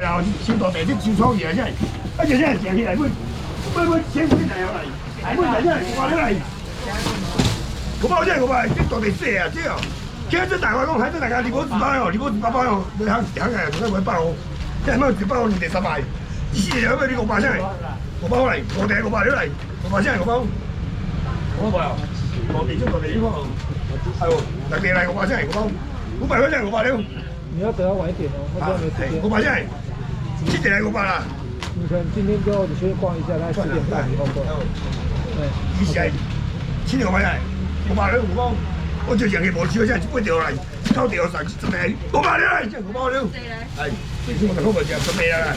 然后先到地铁收草嘢真係，一隻真係成起嚟，會先會嚟嚟，會嚟真係話你嚟，我包真係我話啲到地寫啊，即係，其實大話講喺大家你冇自包哦，你冇自包包哦，你肯嘅，同佢會包，即係乜自包你哋失敗，意思就係你個包真係，我包嚟，我哋個包你嚟，我包真係我包，我包啊，我哋呢個係喎，特別嚟我包真係我包，我包真係我包了。你要等到晚一点哦，或者没时间。我包真係，7點嚟我包啦。你可能今天就你去逛一下，大概7点半以后过来。对，以前7點我包真係，我包了我包，我最近嘅無少真係8條嚟，9條上10嚟，我包了嚟，真係我包了。係，最終我就好過就10嚟啦。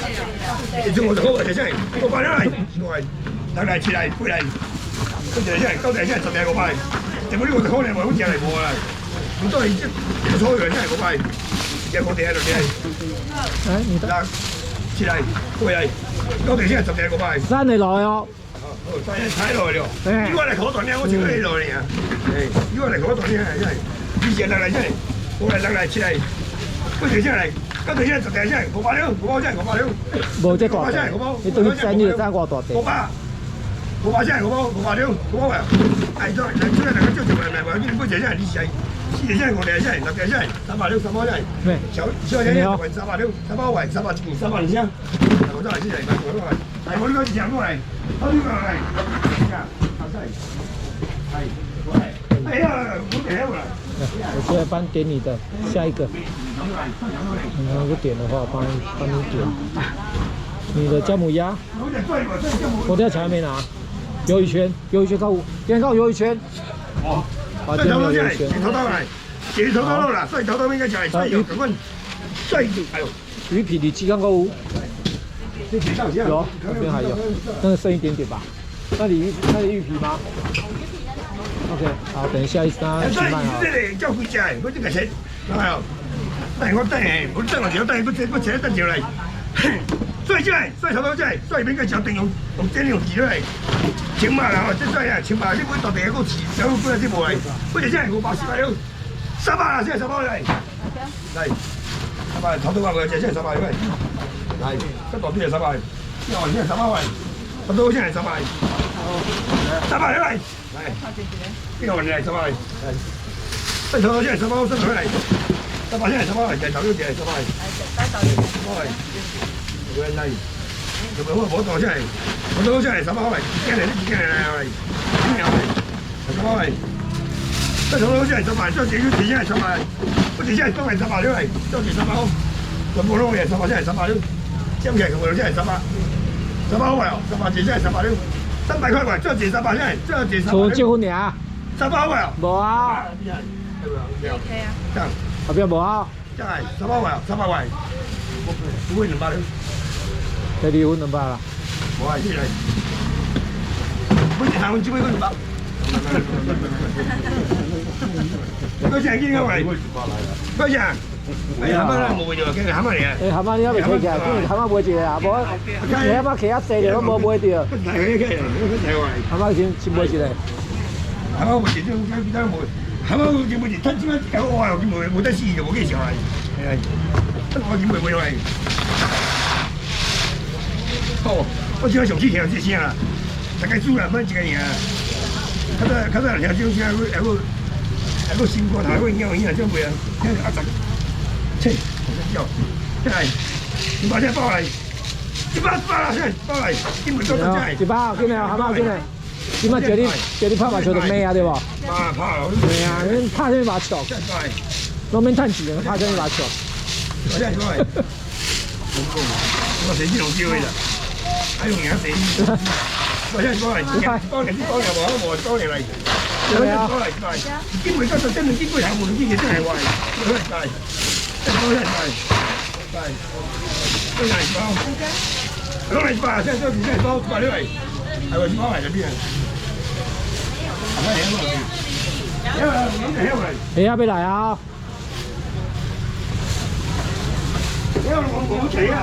最終我就好過就真係，我包了嚟，我係等嚟7嚟8嚟，跟住真係9條真係10嚟我包嚟，就冇呢個就可能冇好似嚟冇啦。咁都係一個初樣真係我包嚟。有我哋喺度嘅。哎，你的。7嚟8嚟，9條先係10嚟個包。山嚟來哦。山睇落嚟咯。如果嚟嗰度咧，我請佢落嚟啊。如果嚟嗰度咧，真係以前嚟真係，我嚟7嚟，8條先嚟，9條先係10嚟真係，我包了，我包真係我包了。冇這大地，你對山呢個山過大地。我包真係我包了，我包啊。係再嚟出嚟大家朝朝嚟話呢8條真係呢世。7條真係我哋真係，10條真係360，300真係。咩？小姐姐360，300位，300件，300先。我都係先嚟買，我都係。但係我呢個人過嚟，我呢個係，後生係，過嚟。哎呀，我點過嚟？我现在帮点你的下一个。你要不点的话，帮你点。你的姜母鸭，佛跳墙还没拿。鱿鱼圈购物，点购鱿鱼圈。哦。所以頭頭先係，頭頭嚟，幾頭頭啦，所以頭頭應該就係西洋咁西係魚皮你雞肝購物，有，這邊還有，那個剩一點點吧。那裡玉皮嗎 ？OK， 好，等一下一單去賣啊。即係交幾隻？我即係請，係啊，但係我等係，我等我條等，我請得條嚟。所以真係，所以頭頭真係，所以邊個就定用真用字嚟。請碼啦，即係啊！請碼呢本特地有個詞，有個啲冇嚟，嗰隻真係我800塊了，300啦，先係300嚟，係300，頭都話佢隻真係300嚟，係一袋邊係300，之後先係300塊，頭都先係300嚟，係邊個嚟300嚟？係頭都先係300，新來嚟，300先係300嚟，就頭都只係300嚟，佢係嚟。同埋我袋真係，我都真係300塊，驚嚟啲驚嚟嚟，邊有嚟？300塊，即係我都真係300，將自己錢真係300，我哋真係都係300咗嚟，將錢300，全部都係300真係300咗，將其同我真係300塊哦，300錢真係300咗，300塊塊，將錢300真係，將錢300。從結婚年300塊哦。冇啊。OK 啊。這樣。後邊冇啊？真係300塊哦，300塊，唔會200了。你離婚200啦？我係嚟，每年行只會200。嗰隻係邊個嚟？嗰隻啊？係蛤蟆啦，冇就叫蛤蟆嚟啊！誒蛤蟆你還未睇見？今年蛤蟆買一個啊，無你蛤蟆企遐細條都無買到。蛤蟆先買一個。蛤蟆買一種幾多買？蛤蟆就買一攤錢啊！搞我又冇得試就冇幾時嚟。係，我點會嚟？哦，我只係上次聽這聲啦，大概煮啦，乜幾個人啊？佢都人家種聲，有個新歌台，有個鳥影啊，種咩啊？聽阿侄，切，有，真係，200隻包嚟，100啦，真係包嚟，基本都真係。100，見未啊？蛤蟆見未？點解叫你拍麻雀就咩啊？對喎？拍，係啊，你拍咗麻雀，攞面攤住，拍咗麻雀。我真係講係，我死知同叫佢咋？喺用人死，我真係講嚟，當年啲講又話我當年嚟，講嚟，基本都真係基本係冇啲嘢真係壞，真係，真係，真係包，攞嚟包，真係真係包，包嚟，係喎，包嚟嗰邊啊，係咪喺嗰邊？你要唔要嚟啊？因為我冇錢啊。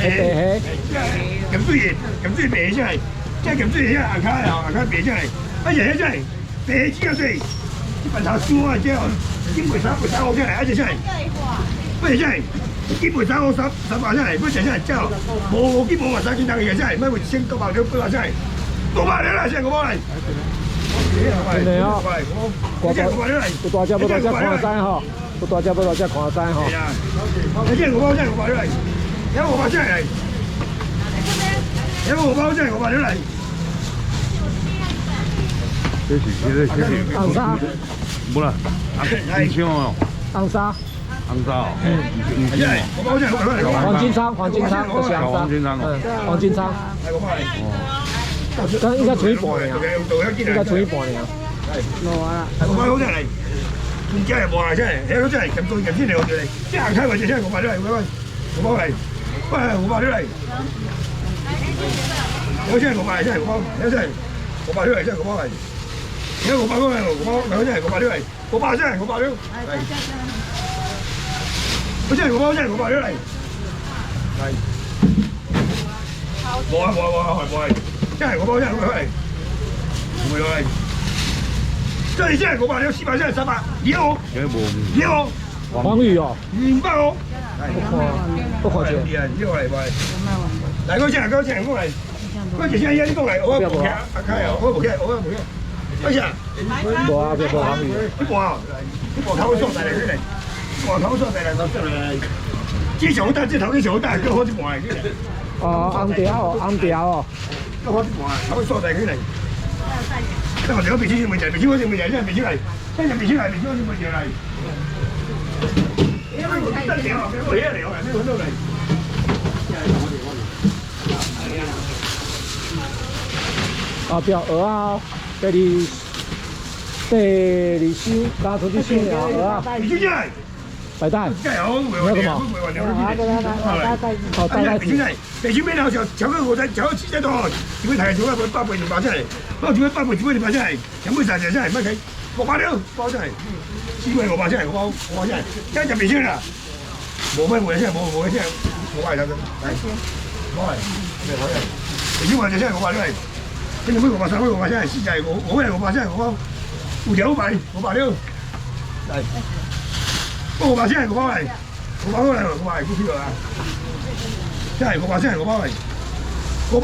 咁多嘢病真係，即係咁多嘢硬卡病真係，一日真係病之後真係，啲笨頭酸啊之後。金袂3號真係，而且真係，不是真係，金袂3號300真係，不是真係真係，無金無話3件單嘅真係，乜會先900兩800真係，900兩啦，真係500嚟。真的哦，我真係500兩嚟，不大隻看山吼，不大隻看山吼。係啊，你真係500真係500兩嚟，有500真係嚟，有500真係500兩嚟。这是红沙，冇啦，紅燒哦，红沙，紅燒哦，真係500真係500兩嚟。黃金倉，就是紅沙，黃金倉哦，黃金倉，係500嚟。但應該除一半嘅，應該除一半嘅。冇啊，係500好真係嚟，真係冇啦真係，係真係咁多人先嚟我哋嚟，即係開或者真係500都嚟，500嚟，喂500都嚟，我真係500真係500，真係500都嚟真係500嚟。而家500都係500真係500都嚟，500真係500都，我真係500真係500都嚟，係，冇啊，真係500真係500嚟，冇嚟，真係500都400真係300，你好，你好，黃魚哦500好，不看錢。呢個嚟喂，嚟嗰隻嚟，嗰隻先呢個嚟，我冇劇，阿卡啊，我冇劇，嗰隻。無啊，別黃魚。啲鑊頭縮晒嚟出嚟，鑊頭縮晒嚟就出嚟。之前好大，即頭啲時好大，都開始黃嚟出嚟。哦，紅條哦，都開始黃啊，頭縮晒出嚟。即我哋嗰邊先未嚟，未先嗰隻未嚟，真係未出嚟，真係未出嚟，未出嗰隻未嚟。因為我得嚟啊，我一嚟我係咩揾到嚟？啊，表鵝啊，第二箱，剛出去箱了鵝啊，你出嚟。白蛋，真係好，你要什麼？好，大概北京仔，北京邊頭就炒個我仔，炒個雞仔多，點解睇做一個8倍2百真係？我做一8倍2倍2百真係，飲杯茶就真係乜嘢？600兩包真係，4倍600真係，我真係，真係北京啦，冇咩真係冇真係，500就咁，係，500，北京話就真係500兩，跟住杯600 3杯600真係，四仔我係600真係我，5條500兩，係。500真係500嚟，500嚟，500股票啊！真係500真係500嚟，500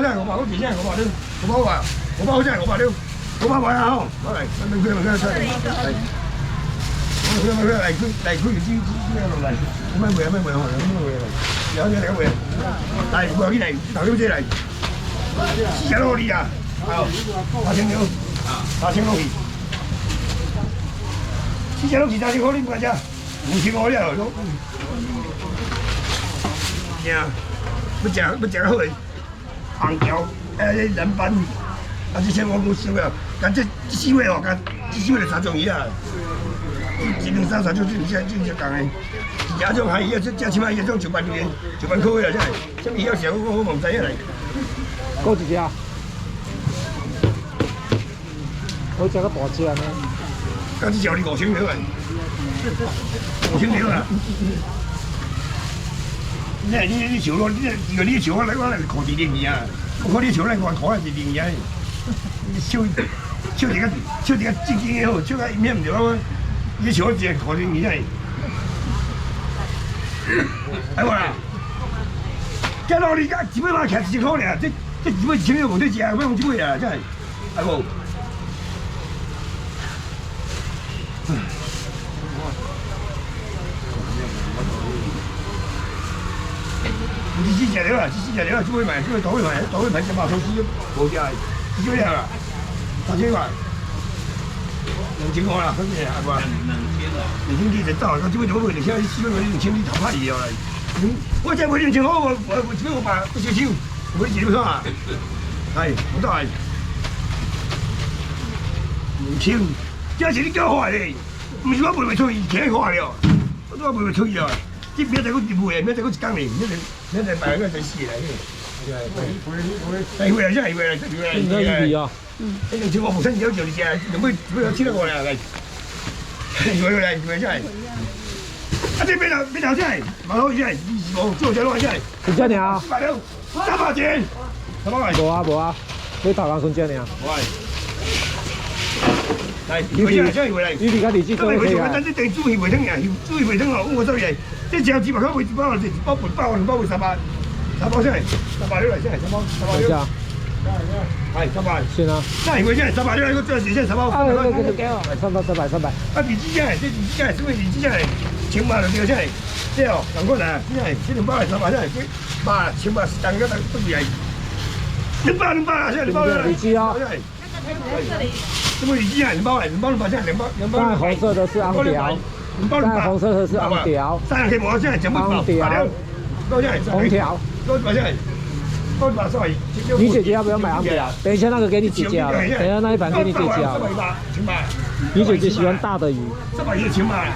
真係500，好似真係500兩，500啊，500真係500兩，500買啊！好，攞嚟，問佢出嚟，嚟，佢知咩路嚟？咩會啊？咩會啊？有嘢嚟嘅會，嚟500幾嚟，頭先嚟，4隻攞啲啊，好，8,000兩，8,000攞啲。4隻攞2,000塊，你唔該啫，5,000塊呢度都。呀，不食好嚟，紅條人品，啊這些我冇燒嘅，但這燒嘅哦，這燒嘅3種魚啊，1、2、3、4種就講嘅，有種係有隻起碼有種900塊嘅啦，真係，這邊有時候我冇仔嚟。高幾隻啊？我食個大隻呢。嗰啲時候你5,000條啊，5,000條啊！你潮咯，呢潮嚟講係靠地靈嘢啊！我啲潮咧，我靠係地靈嘢，超啲嘅自己好，超嘅咩唔到啊！呢潮只係靠地靈嘢，係嘛？見到你而家基本上開始考咧，這基本前面我對隻乜咁貴啊，真係係冇。支持料啊！只會買，只會倒去買隻馬手機冇價，幾多啊？8,000塊，2,000塊啦，嗰啲係嘛？2,000幾就到，我只會倒去，2,000幾2,000幾頭髮嘢嚟。我真係會2,000好，我只會買不少少，我自己上啊，係好多係2,000，這是你叫我嚟，唔是我賣賣出去錢好了，我都賣賣出去啊！即係咩就嗰啲賣，咩就嗰啲工嚟，咩就賣嗰啲事嚟嘅。係會啊，真係會啊，應該預備啊。你用錢我冇親友做你隻，用咩有錢得過嚟嚟？會真係。啊！啲邊頭真係，馬好真係，25做咗攞真係。幾隻呢？300兩，300錢，300塊。冇啊，你頭講幾隻呢？喂。来，回来，现在回来。你离开你去做可以啊。咱这等煮鱼袂汤呀，煮鱼袂汤哦，我说你，这只200块卖1包，这1包半包，2包卖3包，3包现在3包6来，现在3包3包6。哎，3包。是啊。那回现在3包6，一个这现在3包。啊，给我。300。啊，你这现在，这现在是不是你这现在1000包就对现在，对哦，赶快来，现在这2包来3包现在81000包是当个都不来。2包啊，现在2包了。你记啊。这么你这样2包来，2包现在2包。带红色的是昂条，带红色的是昂条。3个我现在全部包。到现在红条。到现在。你姐姐要不要买昂条？等一下那个给你姐姐了，等一下那一盘给你姐姐了。你姐姐喜欢大的鱼。300一千吧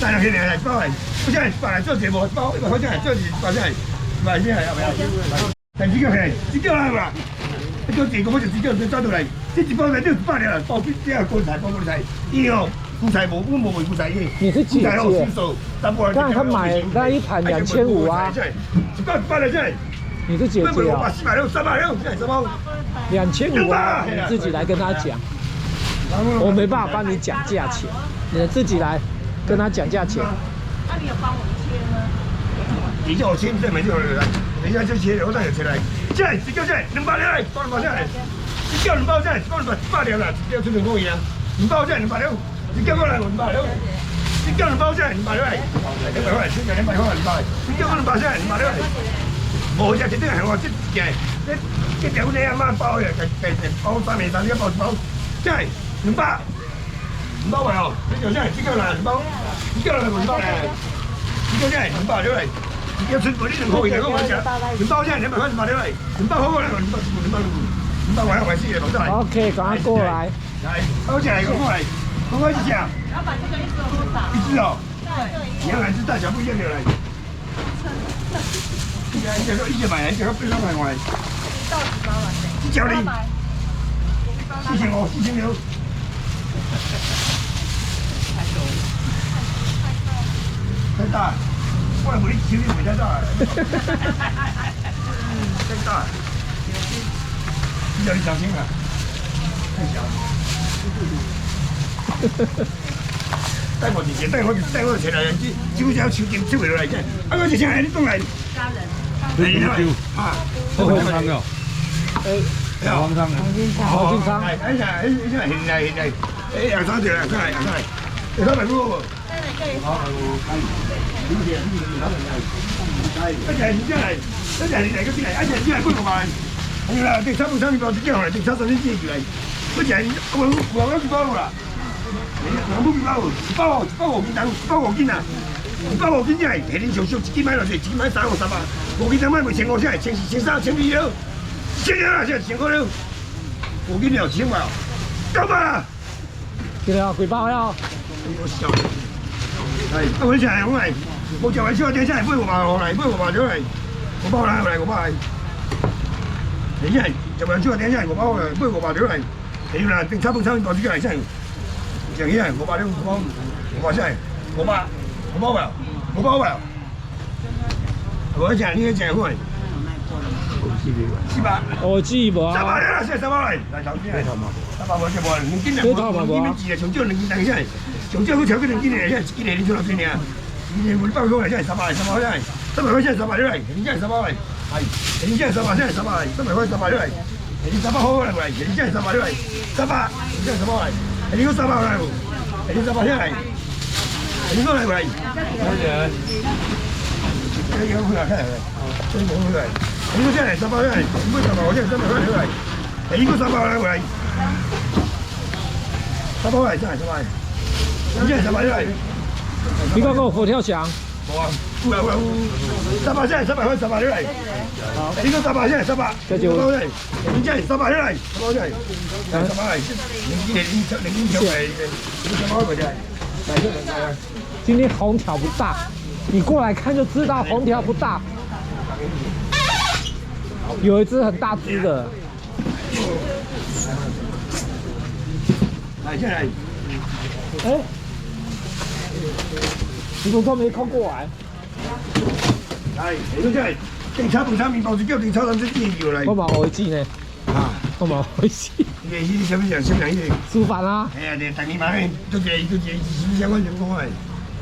，3两天来包来，不现在包来做节目包，100块钱做包现在，100现在要不要？但这个嘿，这个来嘛，这个我就这个找到来，这1包来就100了，包这样锅菜包锅菜，因为蔬菜我没蔬菜的。你是姐姐。刚才他买那一盘2500啊。100了现在。你是姐姐啊？360，现在3包。2500啊，你自己来跟他讲。我没办法帮你讲价钱，你自己来跟他讲价钱。那你有帮我们切吗？你叫我切，这没就来，等一下就切，我再有切来。这个2包来，包2包下来，这个2包下来，包100了啦，这个出2个一样，2包下来200了，这个过来200了，这个2包下来200了，200块，这个200块200，这个2包下来200了。无只，这个系我这条你阿妈包嘅，包3面3，一包即係2包咪哦，呢條真係這個啦2包，呢個係2包嚟，呢個真係2包咗嚟，要出嗰啲2個月嗰個只，2包真係200塊200咗嚟，2包好過啦，2包位先嚟攞出嚟。OK， 趕快過來。係，好似係過嚟，過來一隻。老闆，這個一隻有多少？一隻哦。對。一樣係大小不一樣嘅嚟。一隻買，一隻佢800塊外。到幾包啊？一條你4500。太大，我係冇啲錢，唔太大。太大，有你小心啊！太小。帶我姐姐，帶我前來，就要手金收回來啫。啊，我姐姐，你東來。家人。啊，我會唱嘅。黃生，黃先生，哎呀，現在，2、3條啦，真係，2、3條嗰個。一隻嚟嗰啲嚟，一隻只係800萬。係啦，定3包之後嚟，定3先接住嚟。嗰隻我2包啦，2包1包5斤啊，1包5斤真係平啲少少，自己買落嚟，自己買3個300，5斤買咪1500先，1300了。1,000了，现在1000块了，5斤了1000块了，900了。幾多？幾包了？我笑。係，我先嚟，我就係燒啲真係800萬落嚟，800萬咗嚟，5包啦，嚟5包嚟。你真係就係燒啲真係5包嚟，800萬咗嚟。你啦，定差半包之嚟真係，就係5包了5包，5包真係5包啊，5包啊。我講呢個真係好。我知無啊。3包啦，先3包嚟，嚟頭先係3包冇只冇，2斤啊，2斤字啊，上少2斤等先係，上少佢炒嗰2斤嚟，真係1斤嚟，你出落先啊，2斤包佢嚟真係3包嚟，3包真係300塊真係3包咗嚟，你真係3包嚟，係，你真係3包真係3包嚟，300塊3包咗嚟，你3包好嚟嚟，你真係3包咗嚟，300，你真係3包嚟，你嗰3包嚟，你3包真係，你嗰嚟嚟，你幾好佢啊，真係，真好佢嚟。你嗰真係3包真係，唔好3包我真係300塊嚟，你嗰3包嚟嚟，3包嚟真係3包嚟，你真係3包嚟。你講個佛跳牆。冇啊，有3包真係300塊3包嚟，你嗰3包真係300，3包真係，你真係3包嚟，3包真係，3包嚟，2斤2斤條嚟，你3包佢真係，嚟出嚟嚟。今天紅條不大，你過來看就知道紅條不大。有一只很大只的。來，進來。哎，你怎麼都沒靠過來？來，你進來，訂炒飯麵包子叫訂炒蛋先至要嚟。我冇外資呢。啊。我冇回事。你什么样？煮饭啊，哎呀，你等你买，都相关人工哎。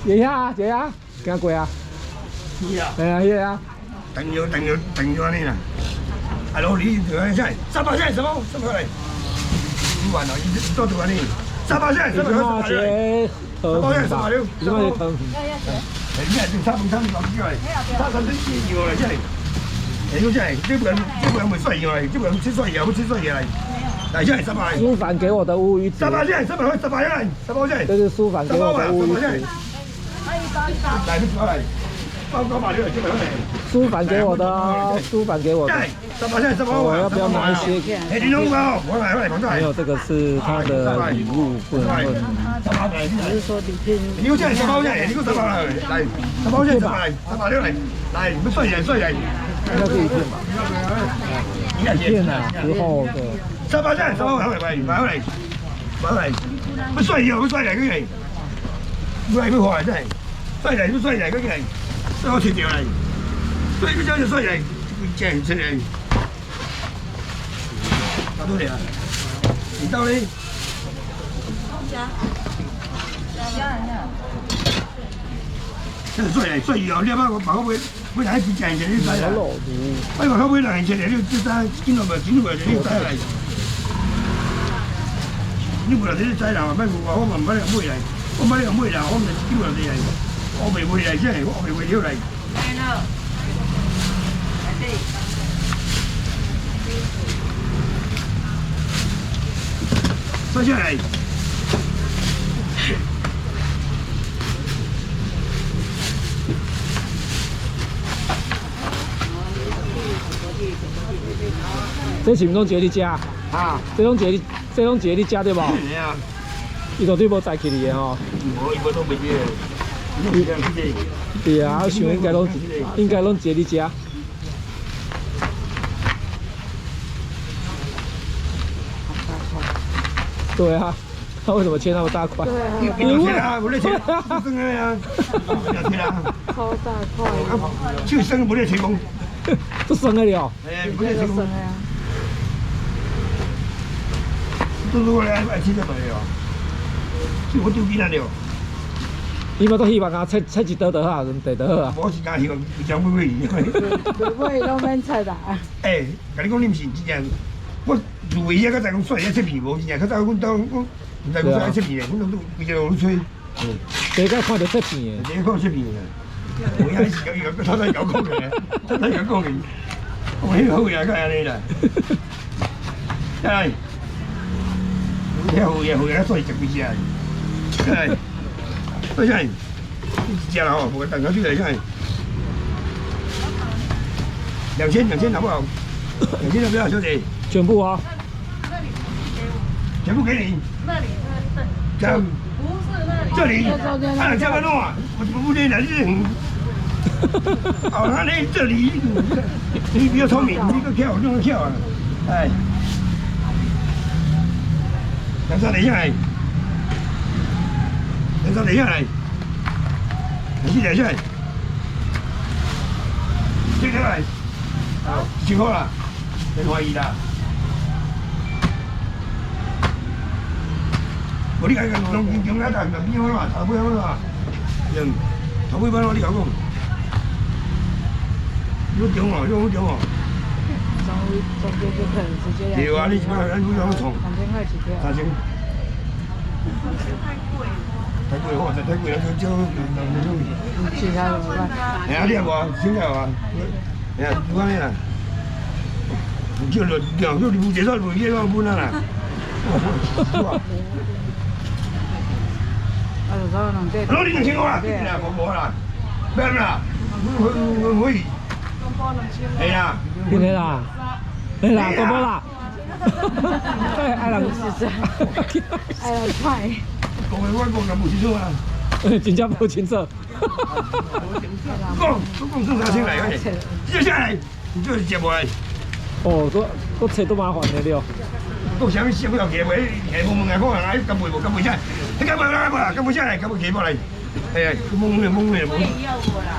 坐下，坐下，行过啊。是啊。哎呀，迄个啊。等咗安尼啦。啊，老李就安尼晒，300块，300块。煮完了，伊多安尼，300块，300块。300块，汤鱼。你係用3分鐘落之嚟，3分鐘先要嚟真係，你真係基本上冇衰嘢嚟，基本上吃衰嘢，冇吃衰嘢嚟，嚟真係300。苏凡给我的乌鱼子。300塊，300塊，300塊。这是苏凡给我的乌鱼子。嚟，你過嚟，包埋咗嚟，出嚟嚟。苏凡给我的，苏凡给我的。我要不要拿一些？没有，这个是他的礼物，不能问。只是说礼品。你要真係300塊，你個300嚟，300塊嚟，嚟，唔衰人。应该是一片吧？一片啊，之后的。300塊，買嚟，乜衰嘢，乜衰嚟嗰啲，唔係乜壞真係，衰嚟乜衰嚟嗰啲，衰我切掉嚟，衰嗰張就衰嚟，正出嚟。打多點啊？你到呢？真係衰嘢，你阿媽我爸我會嚟一次正呢啲仔啊！我話佢會嚟正呢啲仔，見到咪呢啲仔嚟。呢個啲仔啦，咩我唔買你妹嚟，我買你妹嚟，我唔係叫人哋嚟，我未會嚟先嚟，我未會料嚟。收出嚟。这是毋拢一个你食？啊，这种一个你食对无？係啊，伊绝对无载起你的吼。我都未知。对啊，我想应该拢一个你食。对啊，他为什么切那么大块？你切啊，我咧切，真嘅啊，切啊，超大块，就生冇咧切工，都生了了。誒，冇咧切工，生呀！都我咧愛切得嚟哦，就我丟邊啊了。伊嘛都希望啊，切一刀就好，地就好啊。我是講希望將會袂拢免切啦。誒，甲你講你唔是真正，我做嘢嗰陣講衰一切皮無真正，佢就講當我唔係講衰一切皮嘅，我都佢就好吹。第一個看到切片嘅，第一個切皮嘅，我有時有個偷偷有講嘅，偷偷有講嘅，我呢好嘢梗係你啦，係，好嘢，所以就佢係，係。对呀，一只了哦，我等下去了现在，2000好不好？2000要不要，小姐？全部啊，全部给你。那里这样，不是那里，这里，啊，这么弄啊？我不对了，这，哦，那你这里，你比较聪明，你个跳，用个跳啊，哎，等下等下来。等下下来，你等下来，接下来，好，辛苦了，别怀疑啦。我你睇用一啖就邊樣啦，頭杯樣啦，頭杯樣咯，你講講，要點喎，要點喎。中间就可能直接對啊，你這個人要重3000塊起跳。3000。太貴喎，太貴啦！就其他怎么办？係啊，你係話先係話，係啊，做咩啦？叫你不介紹不介紹不那啦。攞你2000個啦，冇啦，咩啦？我係啊，今天啦，你啦，多多啦，爱人是这样，爱人快。講嘅外國就冇清楚啊，真正冇清楚。講正常先嚟嘅，接下來你就是接過來。哦，都切都麻煩嘅了。都想小又騎位，騎冇問題，可能喺咁背冇咁背出，你咁背啦，咁背出嚟，咁背騎過嚟，係啊，懵嘅冇。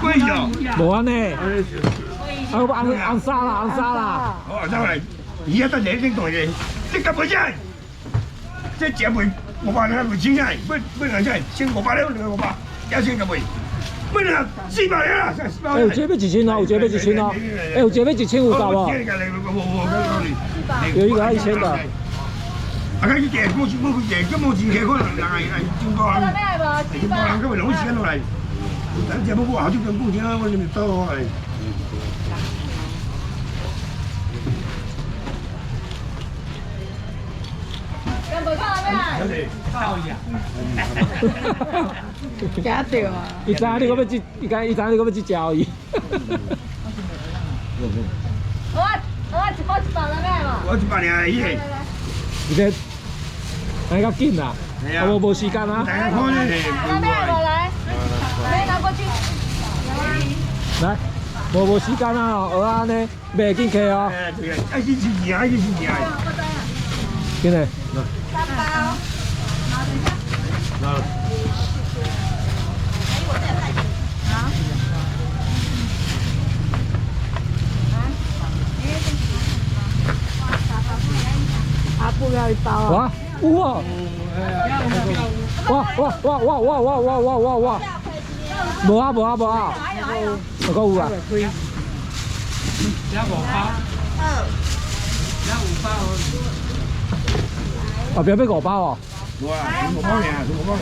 貴咗。冇安呢？啊，我按沙啦，好，收嚟。而家得你拎袋嘅，即咁嘅啫。即係每500兩會千啫，每兩真係1500兩，500，一千咁會。每兩400兩啦，哎，有这要1000哦，有这要1000哦。哎，有这要1500哦。有一个要1000的。啊，佢嘅我嘅根本前期可能係中國人，中國人今日攞錢落嚟，等隻不過好就跟工錢啊，我哋多係。假掉啊！伊知你要去，伊知你要去食而已。我一包100了咩嘛？我100年伊係，而且還較緊啦，我無時間啊。大家看咧，拿咩過來？你拿過去。來，無時間啊，蚵仔呢，袂緊客哦。愛去吃嘢，愛去吃嘢。緊嘞。 3包。阿布要1包啊！哇，有哦！哇！無啊！還佫有啊！後邊要5包哦！哇，5包呢？5包呢？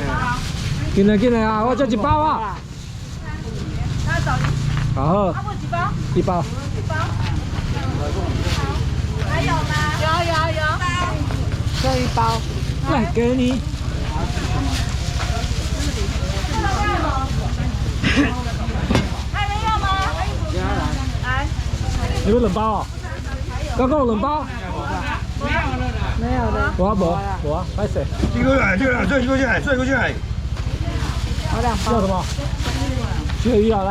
緊來啊！我這1包啊！好，1包。還有嗎？有。這1包。來，給你。還沒有嗎？來。你要2包哦？剛剛有2包？沒有的。無啊，歹勢。這個來，這個進來。我2包。要什麼？鱈魚啊，來。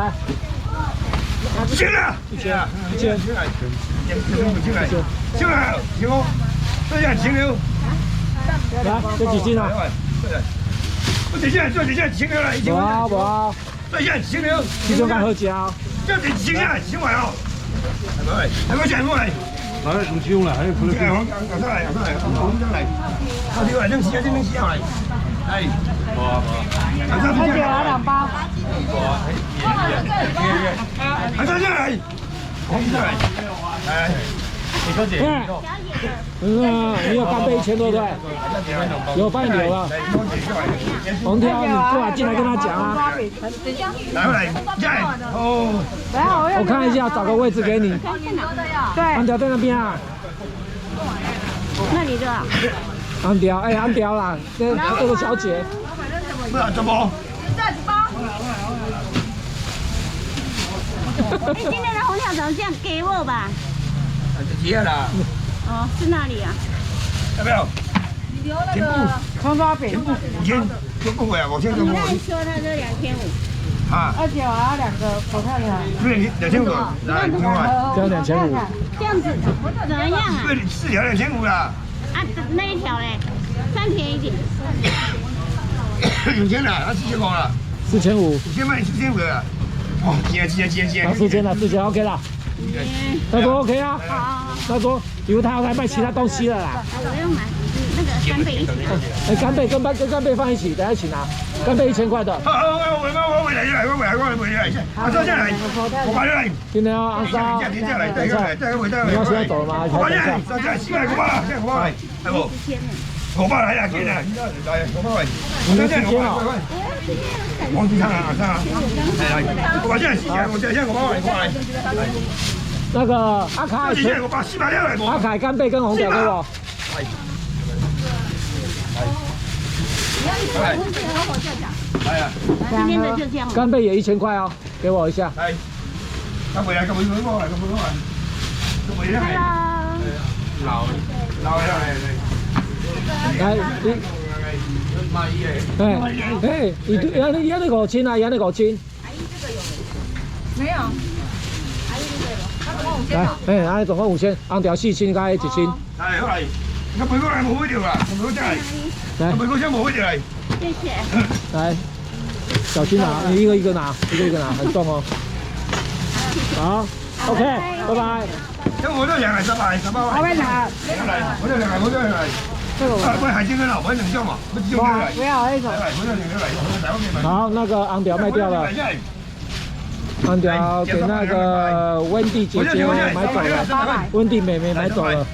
行了。進來，行哦。這下停留。來，這幾斤啊？我等下停留了，已經。無啊。這下停留。這種較好食哦。這得停下，停完哦。來，過來。來唔少啦，喺佢哋。我上來。好，這個扔起來，來。而且我2包。還上來。來。你小姐。你有干杯1000對不對？有幫你留了。紅條，你過來進來跟他講啊。來，哦。我看一下，找個位置給你。對。安條在那邊啊。那你的？安條，哎，安條啦，這個小姐。不是怎麼？這1包。哎，今天的紅條怎麼這樣？給我吧。結了。哦，是哪裡啊？要不要？你留那個蔥抓餅。 5000就不會啊，5000就不會。說他這2500。啊。而且我要2個，我看看。不是2500，來，2500。這樣2500。這樣子怎麼樣啊？對，4條2500啦。啊，那一條嘞，算便宜點。有錢啦，他4000塊啦。 4500。先賣4500啦。哦，接。 4000了，4000 OK 了。他說 OK 啊。好。他說，因為他要來賣其他東西了啦。不用買，那個干貝一起。哎，干貝跟干貝放一起，等下一起拿。干貝1000塊的。我回來，我坐下來，我買來。今天要安沙。停下來，你要現在走了嗎？還是等一下？坐下來，400塊吧，現在500塊，係不？500來啦，見啦，來500塊。你們幾斤啊？我幾餐啊？來，我現在現在500塊過來。那個阿凱，現在我把400兩來。阿凱干貝跟紅條給我。來啊！今天的就這樣。干貝也1000塊哦，給我一下。來，咁回來，咁回來。老嚟。來，你要你5千啊，要你5千。沒有。來，哎，總共5000，紅條4千，加1千。來，好來，咁每個人冇開條啦，每個真係，每個真冇開條嚟。謝謝。來，小心拿，你一個一個拿，很重哦。好 ，OK，拜拜。等我这两个18万。我要拿我这两个。这个我我海鲜跟老婆冷叫嘛，不就来。不要那种。好，那个昂条卖掉了，昂条给那个温蒂姐姐买走了，温蒂妹妹买走了。